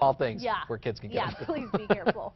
All things Yeah. where kids can get Yeah, them. please be careful.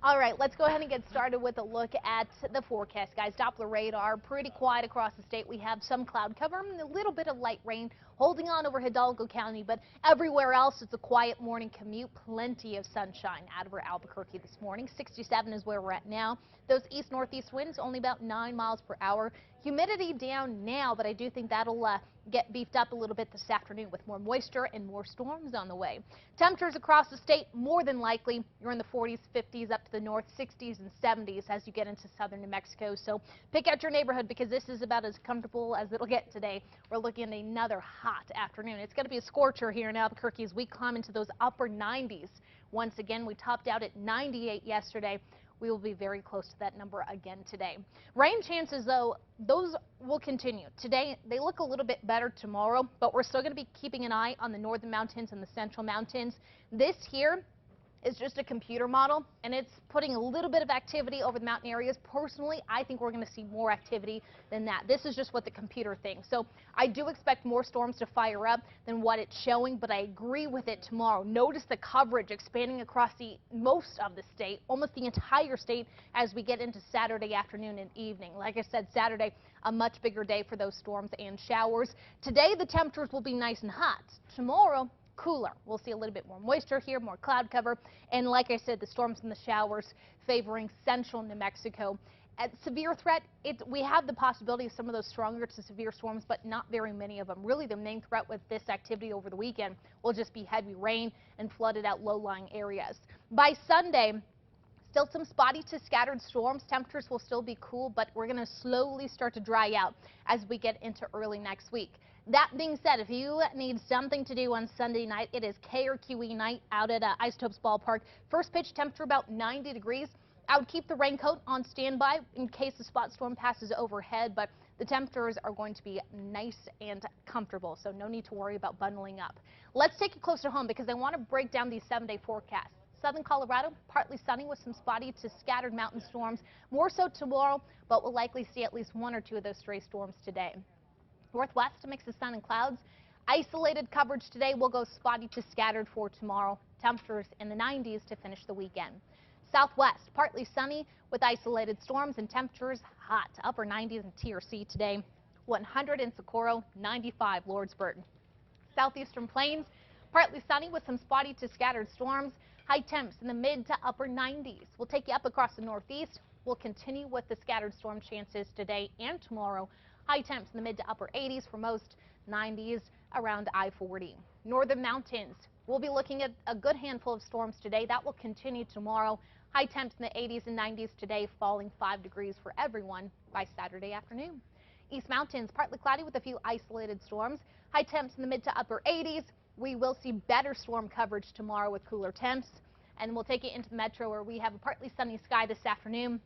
All right, let's go ahead and get started with a look at the forecast, guys. Doppler radar, pretty quiet across the state. We have some cloud cover and a little bit of light rain holding on over Hidalgo County, but everywhere else it's a quiet morning commute. Plenty of sunshine out over Albuquerque this morning. 67 is where we're at now. Those east-northeast winds only about 9 miles per hour. Humidity down now, but I do think that'll get beefed up a little bit this afternoon with more moisture and more storms on the way. Temperatures across the state more than likely you're in the 40s, 50s up to the north, 60s and 70s as you get into southern New Mexico. So pick out your neighborhood because this is about as comfortable as it'll get today. We're looking at another hot afternoon. It's going to be a scorcher here in Albuquerque as we climb into those upper 90s. Once again, we topped out at 98 yesterday. We will be very close to that number again today. Rain chances, though, those will continue. Today, they look a little bit better tomorrow, but we're still going to be keeping an eye on the northern mountains and the central mountains. This here is just a computer model, and it's putting a little bit of activity over the mountain areas. Personally, I think we're going to see more activity than that. This is just what the computer thinks. So I do expect more storms to fire up than what it's showing, but I agree with it tomorrow. Notice the coverage expanding across most of the state, almost the entire state, as we get into Saturday afternoon and evening. Like I said, Saturday, a much bigger day for those storms and showers. Today, the temperatures will be nice and hot. Tomorrow, cooler. We'll see a little bit more moisture here, more cloud cover, and like I said, the storms and the showers favoring central New Mexico. At severe threat, we have the possibility of some of those stronger to severe storms, but not very many of them. Really, the main threat with this activity over the weekend will just be heavy rain and flooded out low-lying areas. By Sunday, still some spotty to scattered storms. Temperatures will still be cool, but we're going to slowly start to dry out as we get into early next week. That being said, if you need something to do on Sunday night, it is KRQE night out at Isotopes Ballpark. First pitch temperature about 90 degrees. I would keep the raincoat on standby in case the spot storm passes overhead, but the temperatures are going to be nice and comfortable, so no need to worry about bundling up. Let's take it closer home because I want to break down these 7-day forecasts. Southern Colorado, partly sunny with some spotty to scattered mountain storms. More so tomorrow, but we'll likely see at least 1 or 2 of those stray storms today. Northwest, a mix of sun and clouds. Isolated coverage today will go spotty to scattered for tomorrow. Temperatures in the 90s to finish the weekend. Southwest, partly sunny with isolated storms and temperatures hot. Upper 90s in TRC today. 100 in Socorro, 95 Lordsburg. Southeastern Plains, partly sunny with some spotty to scattered storms. High temps in the mid to upper 90s. We'll take you up across the Northeast. We'll continue with the scattered storm chances today and tomorrow. High temps in the mid to upper 80s for most, 90s around I-40. Northern mountains, we'll be looking at a good handful of storms today. That will continue tomorrow. High temps in the 80s and 90s today, falling 5 degrees for everyone by Saturday afternoon. East mountains, partly cloudy with a few isolated storms. High temps in the mid to upper 80s. We will see better storm coverage tomorrow with cooler temps. And we'll take it into the metro where we have a partly sunny sky this afternoon.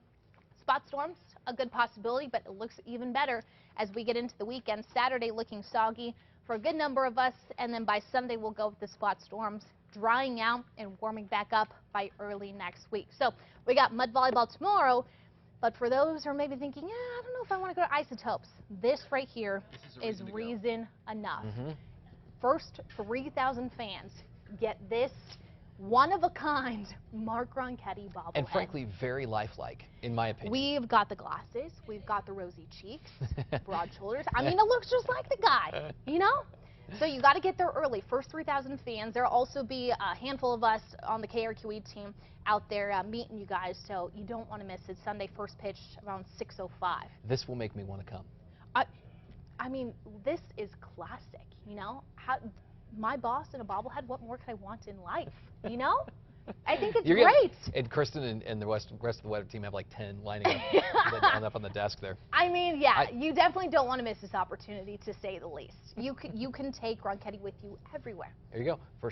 Spot storms, a good possibility, but it looks even better as we get into the weekend. Saturday looking soggy for a good number of us, and then by Sunday we'll go with the spot storms drying out and warming back up by early next week. So we got mud volleyball tomorrow, but for those who are maybe thinking, I don't know if I want to go to Isotopes, this right here is reason enough. First 3,000 fans get this one-of-a-kind Mark Ronchetti bobblehead. And frankly, very lifelike, in my opinion. We've got the glasses, we've got the rosy cheeks, broad shoulders. I mean, it looks just like the guy, you know? So you got to get there early. First 3,000 fans. There'll also be a handful of us on the KRQE team out there meeting you guys, so you don't want to miss it. Sunday first pitch around 6:05. This will make me want to come. I mean, this is classic, you know? My boss and a bobblehead, what more could I want in life, you know? I think it's great. And Kristen and the rest of the weather team have like 10 lining up on the desk there. I mean, yeah, you definitely don't want to miss this opportunity, to say the least. You can take Ronchetti with you everywhere. There you go. First